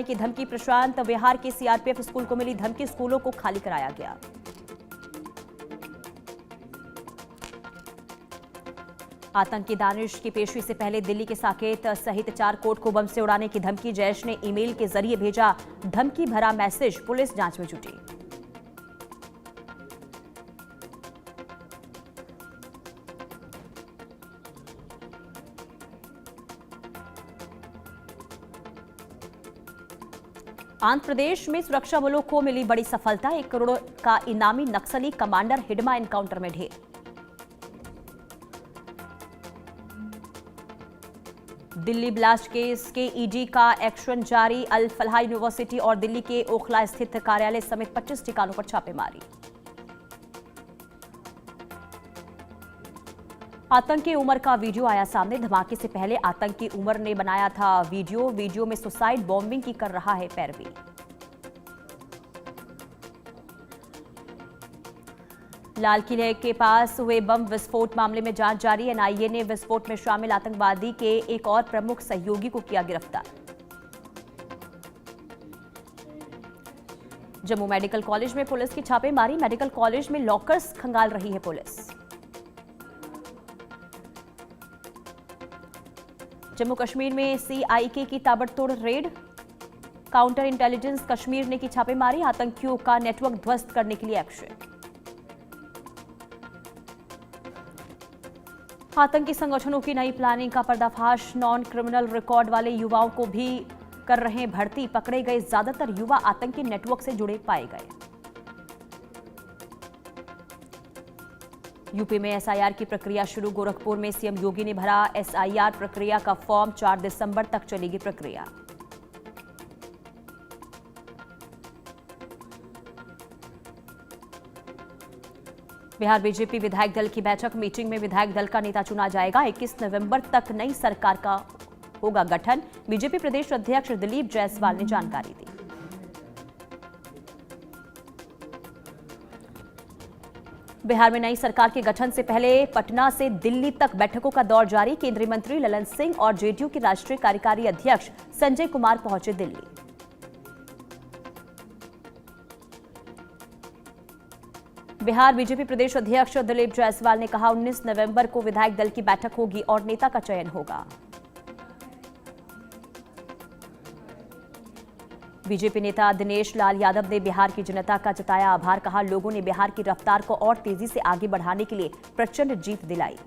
की धमकी। प्रशांत विहार के सीआरपीएफ स्कूल को मिली धमकी, स्कूलों को खाली कराया गया। आतंकी दानिश की पेशी से पहले दिल्ली के साकेत सहित 4 कोर्ट को बम से उड़ाने की धमकी। जैश ने ईमेल के जरिए भेजा धमकी भरा मैसेज, पुलिस जांच में जुटी। आंध्र प्रदेश में सुरक्षा बलों को मिली बड़ी सफलता। 1 करोड़ का इनामी नक्सली कमांडर हिडमा एनकाउंटर में ढेर। दिल्ली ब्लास्ट केस के ईडी का एक्शन जारी। अल फलाह यूनिवर्सिटी और दिल्ली के ओखला स्थित कार्यालय समेत 25 ठिकानों पर छापेमारी। आतंकी उमर का वीडियो आया सामने। धमाके से पहले आतंकी उमर ने बनाया था वीडियो में सुसाइड बॉम्बिंग की कर रहा है पैरवी। लाल किले के पास हुए बम विस्फोट मामले में जांच जारी। एनआईए ने विस्फोट में शामिल आतंकवादी के एक और प्रमुख सहयोगी को किया गिरफ्तार। जम्मू मेडिकल कॉलेज में पुलिस की छापेमारी। मेडिकल कॉलेज में लॉकर्स खंगाल रही है पुलिस। जम्मू कश्मीर में सीआईके की ताबड़तोड़ रेड। काउंटर इंटेलिजेंस कश्मीर ने की छापेमारी। आतंकियों का नेटवर्क ध्वस्त करने के लिए एक्शन। आतंकी संगठनों की नई प्लानिंग का पर्दाफाश। नॉन क्रिमिनल रिकॉर्ड वाले युवाओं को भी कर रहे हैं भर्ती। पकड़े गए ज्यादातर युवा आतंकी नेटवर्क से जुड़े पाए गए। यूपी में एसआईआर की प्रक्रिया शुरू। गोरखपुर में सीएम योगी ने भरा एसआईआर प्रक्रिया का फॉर्म। 4 दिसंबर तक चलेगी प्रक्रिया। बिहार बीजेपी विधायक दल की बैठक। मीटिंग में विधायक दल का नेता चुना जाएगा। 21 नवंबर तक नई सरकार का होगा गठन। बीजेपी प्रदेश अध्यक्ष दिलीप जायसवाल ने जानकारी दी। बिहार में नई सरकार के गठन से पहले पटना से दिल्ली तक बैठकों का दौर जारी। केंद्रीय मंत्री ललन सिंह और जेडीयू के राष्ट्रीय कार्यकारी अध्यक्ष संजय कुमार पहुंचे दिल्ली। बिहार बीजेपी प्रदेश अध्यक्ष दिलीप जायसवाल ने कहा 19 नवंबर को विधायक दल की बैठक होगी और नेता का चयन होगा। बीजेपी नेता दिनेश लाल यादव ने बिहार की जनता का जताया आभार। कहा लोगों ने बिहार की रफ्तार को और तेजी से आगे बढ़ाने के लिए प्रचंड जीत दिलाई।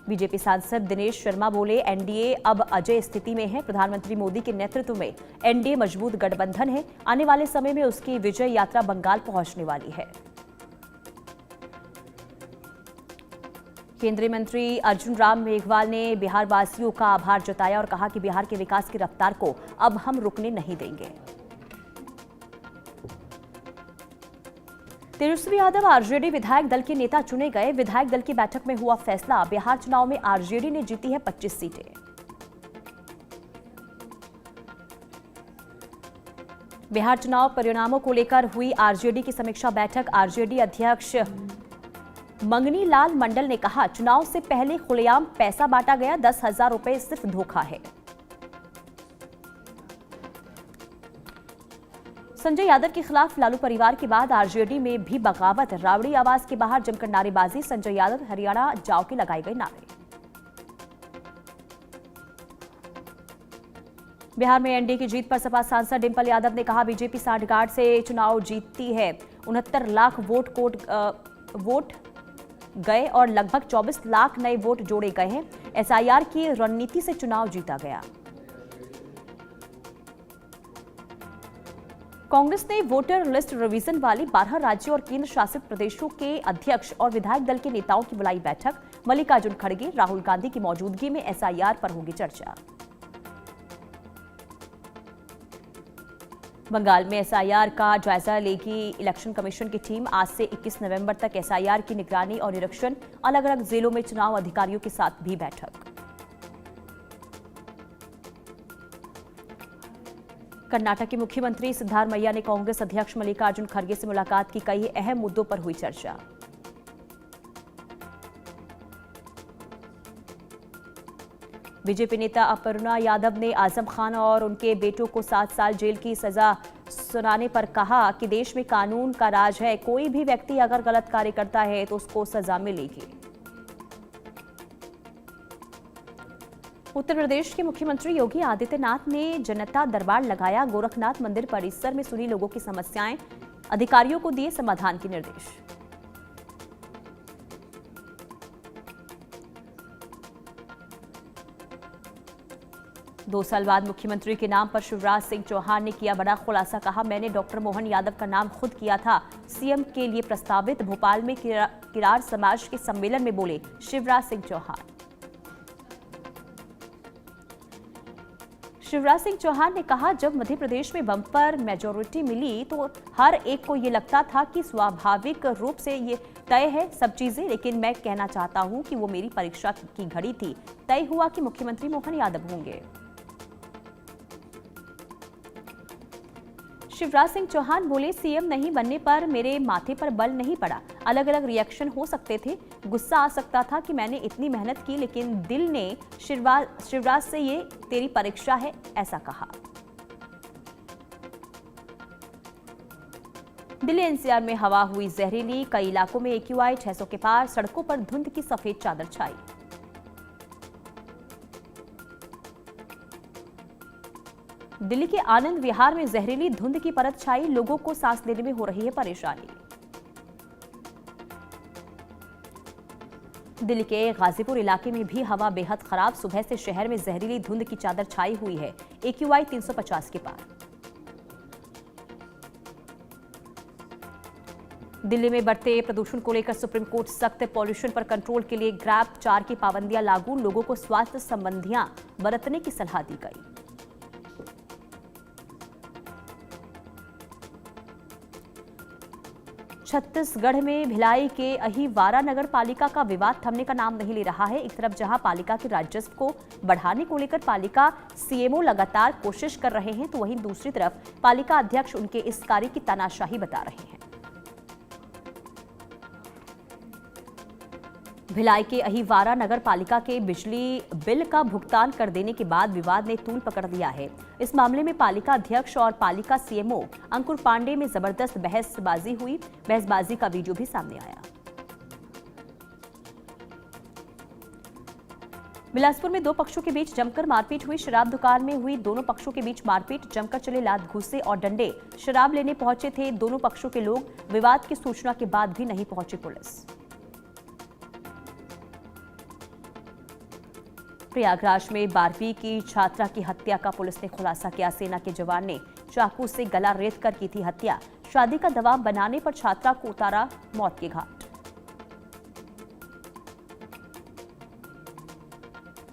बीजेपी सांसद दिनेश शर्मा बोले एनडीए अब अजय स्थिति में है। प्रधानमंत्री मोदी के नेतृत्व में एनडीए मजबूत गठबंधन है। आने वाले समय में उसकी विजय यात्रा बंगाल पहुंचने वाली है। केंद्रीय मंत्री अर्जुन राम मेघवाल ने बिहार वासियों का आभार जताया और कहा कि बिहार के विकास की रफ्तार को अब हम रुकने नहीं देंगे। तेजस्वी यादव आरजेडी विधायक दल के नेता चुने गए। विधायक दल की बैठक में हुआ फैसला। बिहार चुनाव में आरजेडी ने जीती है 25 सीटें। बिहार चुनाव परिणामों को लेकर हुई आरजेडी की समीक्षा बैठक। आरजेडी अध्यक्ष मंगनी लाल मंडल ने कहा चुनाव से पहले खुलेआम पैसा बांटा गया। 10,000 रुपए सिर्फ धोखा है। संजय यादव के खिलाफ लालू परिवार के बाद आरजेडी में भी बगावत। रावड़ी आवास के बाहर जमकर नारेबाजी। संजय यादव हरियाणा जाओ के लगाए गए नारे। बिहार में एनडीए की जीत पर सपा सांसद डिंपल यादव ने कहा बीजेपी सांठगांठ से चुनाव जीतती है। 69 लाख वोट गए और लगभग 24 लाख नए वोट जोड़े गए हैं। एसआईआर की रणनीति से चुनाव जीता गया। कांग्रेस ने वोटर लिस्ट रिवीजन वाली 12 राज्यों और केंद्र शासित प्रदेशों के अध्यक्ष और विधायक दल के नेताओं की बुलाई बैठक। मल्लिकार्जुन खड़गे, राहुल गांधी की मौजूदगी में एसआईआर पर होगी चर्चा। बंगाल में एसआईआर का जायजा लेगी इलेक्शन कमीशन की टीम। आज से 21 नवंबर तक एसआईआर की निगरानी और निरीक्षण। अलग अलग जिलों में चुनाव अधिकारियों के साथ भी बैठक। कर्नाटक के मुख्यमंत्री सिद्धारमैया ने कांग्रेस अध्यक्ष मल्लिकार्जुन खड़गे से मुलाकात की। कई अहम मुद्दों पर हुई चर्चा। बीजेपी नेता अपर्णा यादव ने आजम खान और उनके बेटों को 7 साल जेल की सजा सुनाने पर कहा कि देश में कानून का राज है, कोई भी व्यक्ति अगर गलत कार्य करता है तो उसको सजा मिलेगी। उत्तर प्रदेश के मुख्यमंत्री योगी आदित्यनाथ ने जनता दरबार लगाया, गोरखनाथ मंदिर परिसर में सुनी लोगों की समस्याएं, अधिकारियों को दिए समाधान के निर्देश। दो साल बाद मुख्यमंत्री के नाम पर शिवराज सिंह चौहान ने किया बड़ा खुलासा, कहा मैंने डॉक्टर मोहन यादव का नाम खुद किया था सीएम के लिए प्रस्तावित। भोपाल में किरार समाज के सम्मेलन में बोले शिवराज सिंह चौहान। शिवराज सिंह चौहान ने कहा जब मध्य प्रदेश में बम्पर मेजॉरिटी मिली तो हर एक को ये लगता था कि स्वाभाविक रूप से ये तय है सब चीजें, लेकिन मैं कहना चाहता हूं कि वो मेरी परीक्षा की घड़ी थी। तय हुआ कि मुख्यमंत्री मोहन यादव होंगे। शिवराज सिंह चौहान बोले सीएम नहीं बनने पर मेरे माथे पर बल नहीं पड़ा, अलग अलग रिएक्शन हो सकते थे, गुस्सा आ सकता था कि मैंने इतनी मेहनत की, लेकिन दिल ने शिवराज से ये तेरी परीक्षा है ऐसा कहा। दिल्ली एनसीआर में हवा हुई जहरीली, कई इलाकों में AQI 600 के पार, सड़कों पर धुंध की सफेद चादर छाई। दिल्ली के आनंद विहार में जहरीली धुंध की परत छाई, लोगों को सांस लेने में हो रही है परेशानी। दिल्ली के गाजीपुर इलाके में भी हवा बेहद खराब, सुबह से शहर में जहरीली धुंध की चादर छाई हुई है, AQI 350 के पार। दिल्ली में बढ़ते प्रदूषण को लेकर सुप्रीम कोर्ट सख्त, पॉल्यूशन पर कंट्रोल के लिए ग्रैप 4 की पाबंदियां लागू, लोगों को स्वास्थ्य संबंधियां बरतने की सलाह दी गई। छत्तीसगढ़ में भिलाई के अहिवारा नगर पालिका का विवाद थमने का नाम नहीं ले रहा है। एक तरफ जहां पालिका के राजस्व को बढ़ाने को लेकर पालिका सीएमओ लगातार कोशिश कर रहे हैं, तो वहीं दूसरी तरफ पालिका अध्यक्ष उनके इस कार्य की तानाशाही बता रहे हैं। भिलाई के अहिवारा नगर पालिका के बिजली बिल का भुगतान कर देने के बाद विवाद ने तूल पकड़ लिया है। इस मामले में पालिका अध्यक्ष और पालिका सीएमओ अंकुर पांडे में जबरदस्त बहसबाजी हुई। बहसबाजी का वीडियो भी सामने आया। बिलासपुर में दो पक्षों के बीच जमकर मारपीट हुई। शराब दुकान में हुई दोनों पक्षों के बीच मारपीट, जमकर चले लात घूंसे और डंडे। शराब लेने पहुंचे थे दोनों पक्षों के लोग, विवाद की सूचना के बाद भी नहीं पहुंची पुलिस। प्रयागराज में 12वीं की छात्रा की हत्या का पुलिस ने खुलासा किया। सेना के जवान ने चाकू से गला रेत कर की थी हत्या। शादी का दबाव बनाने पर छात्रा को उतारा मौत के घाट।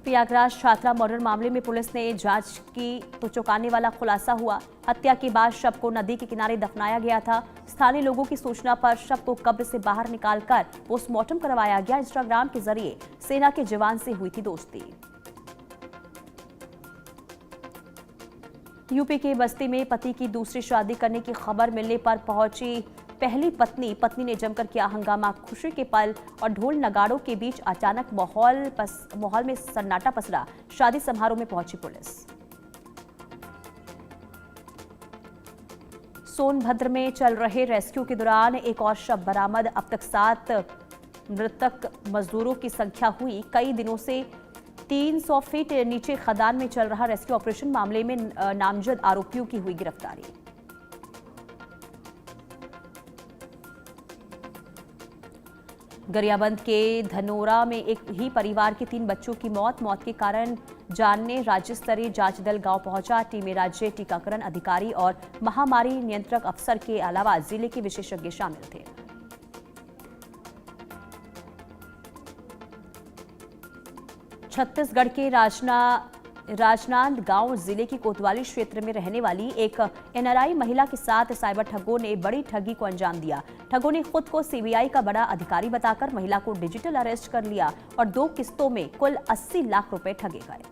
प्रयागराज छात्रा मर्डर मामले में पुलिस ने जांच की तो चौंकाने वाला खुलासा हुआ। हत्या के बाद शव को नदी के किनारे दफनाया गया था। स्थानीय लोगों की सूचना पर शव को कब्र से बाहर निकालकर पोस्टमार्टम करवाया गया। इंस्टाग्राम के जरिए सेना के जवान से हुई थी दोस्ती। यूपी के बस्ती में पति की दूसरी शादी करने की खबर मिलने पर पहुंची पहली पत्नी ने जमकर किया हंगामा। खुशी के पल और ढोल नगाड़ों के बीच अचानक माहौल में सन्नाटा पसरा। शादी समारोह में पहुंची पुलिस। सोनभद्र में चल रहे रेस्क्यू के दौरान एक और शव बरामद। अब तक 7 मृतक मजदूरों की संख्या हुई। कई दिनों से 300 फीट नीचे खदान में चल रहा रेस्क्यू ऑपरेशन मामले में नामजद आरोपियों की हुई गिरफ्तारी। गरियाबंद के धनोरा में एक ही परिवार के 3 बच्चों की मौत के कारण जानने राज्य स्तरीय जांच दल गांव पहुंचा। टीम में राज्य टीकाकरण अधिकारी और महामारी नियंत्रक अफसर के अलावा जिले के विशेषज्ञ शामिल थे। छत्तीसगढ़ के राजनांदगांव जिले की कोतवाली क्षेत्र में रहने वाली एक एनआरआई महिला के साथ साइबर ठगों ने बड़ी ठगी को अंजाम दिया। ठगों ने खुद को सीबीआई का बड़ा अधिकारी बताकर महिला को डिजिटल अरेस्ट कर लिया और 2 किस्तों में कुल 80 लाख रुपए ठगे गए।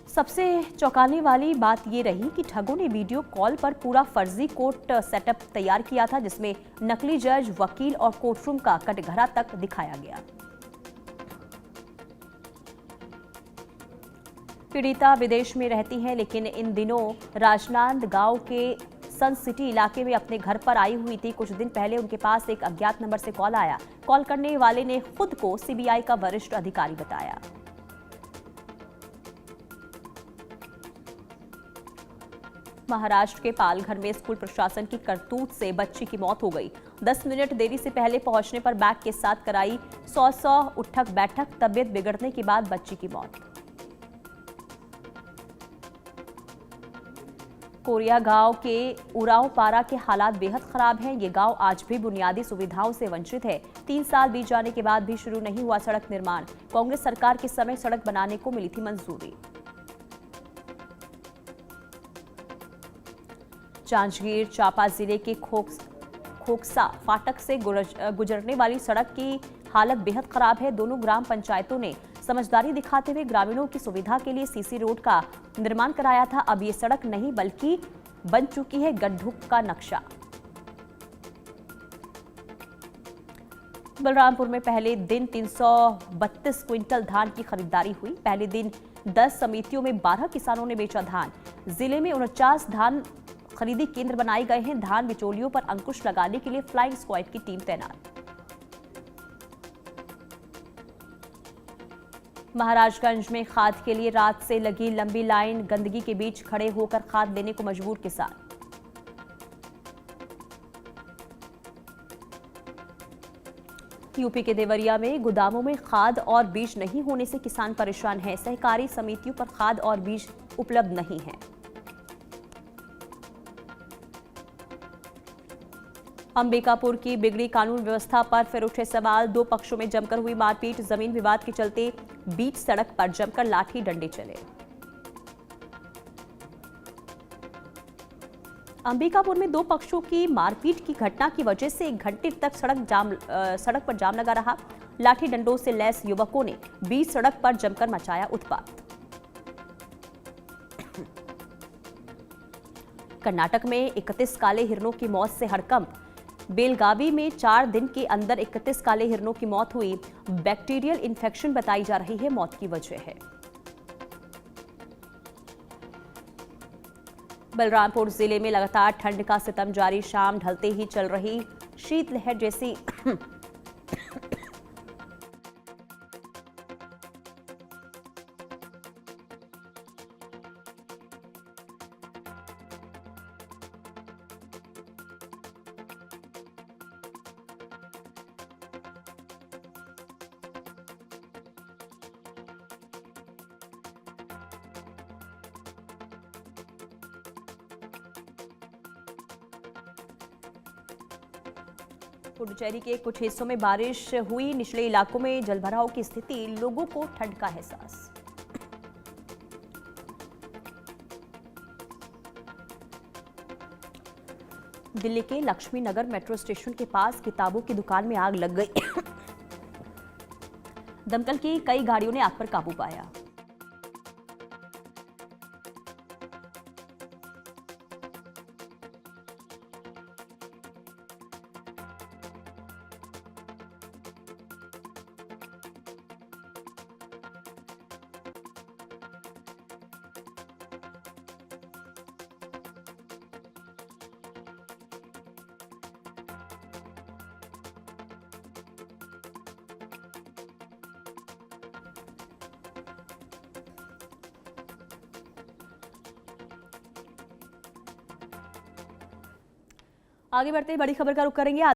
सबसे चौंकाने वाली बात यह रही कि ठगों ने वीडियो कॉल पर पूरा फर्जी कोर्ट सेटअप तैयार किया था, जिसमें नकली जज, वकील और कोर्टरूम का कटघरा तक दिखाया गया। पीड़िता विदेश में रहती हैं, लेकिन इन दिनों राजनांदगांव के सन सिटी इलाके में अपने घर पर आई हुई थी। कुछ दिन पहले उनके पास एक अज्ञात नंबर से कॉल आया। कॉल करने वाले ने खुद को सीबीआई का वरिष्ठ अधिकारी बताया। महाराष्ट्र के पालघर में स्कूल प्रशासन की करतूत से बच्ची की मौत हो गई। 10 मिनट देरी से पहले पहुंचने पर बैग के साथ कराई 100 उठक बैठक, तबीयत बिगड़ने के बाद बच्ची की मौत। कोरिया गांव के उरावपारा के हालात बेहद खराब हैं। ये गांव आज भी बुनियादी सुविधाओं से वंचित है। 3 साल बीत जाने के बाद भी शुरू नहीं हुआ सड़क निर्माण। कांग्रेस सरकार के समय सड़क बनाने को मिली थी मंजूरी। जांजगीर चांपा जिले के खोकसा फाटक से गुजरने वाली सड़क की हालत बेहद खराब है। दोनों ग्राम पंचायतों ने समझदारी दिखाते हुए ग्रामीणों की सुविधा के लिए सीसी रोड का निर्माण कराया था। अब ये सड़क नहीं बल्कि बन चुकी है गड्ढों का नक्शा। बलरामपुर में पहले दिन 332 क्विंटल धान की खरीदारी हुई। पहले दिन 10 समितियों में 12 किसानों ने बेचा धान। जिले में 49 धान खरीदी केंद्र बनाए गए हैं। धान बिचौलियों पर अंकुश लगाने के लिए फ्लाइंग स्क्वाड की टीम तैनात। महाराजगंज में खाद के लिए रात से लगी लंबी लाइन, गंदगी के बीच खड़े होकर खाद लेने को मजबूर किसान। यूपी के देवरिया में गोदामों में खाद और बीज नहीं होने से किसान परेशान हैं। सहकारी समितियों पर खाद और बीज उपलब्ध नहीं है। अंबिकापुर की बिगड़ी कानून व्यवस्था पर फिर उठे सवाल। 2 पक्षों में जमकर हुई मारपीट। जमीन विवाद के चलते बीच सड़क पर जमकर लाठी डंडे चले। अंबिकापुर में 2 पक्षों की मारपीट की घटना की वजह से 1 घंटे तक सड़क पर जाम लगा रहा। लाठी डंडों से लैस युवकों ने बीच सड़क पर जमकर मचाया उत्पात। कर्नाटक में 31 काले हिरणों की मौत से हड़कंप। बेलगावी में 4 दिन के अंदर 31 काले हिरणों की मौत हुई। बैक्टीरियल इन्फेक्शन बताई जा रही है मौत की वजह है। बलरामपुर जिले में लगातार ठंड का सितम जारी। शाम ढलते ही चल रही शीतलहर जैसी पुडुचेरी के कुछ हिस्सों में बारिश हुई। निचले इलाकों में जलभराव की स्थिति, लोगों को ठंड का एहसास। दिल्ली के लक्ष्मी नगर मेट्रो स्टेशन के पास किताबों की दुकान में आग लग गई। दमकल की कई गाड़ियों ने आग पर काबू पाया। आगे बढ़ते ही बड़ी खबर का रुख करेंगे।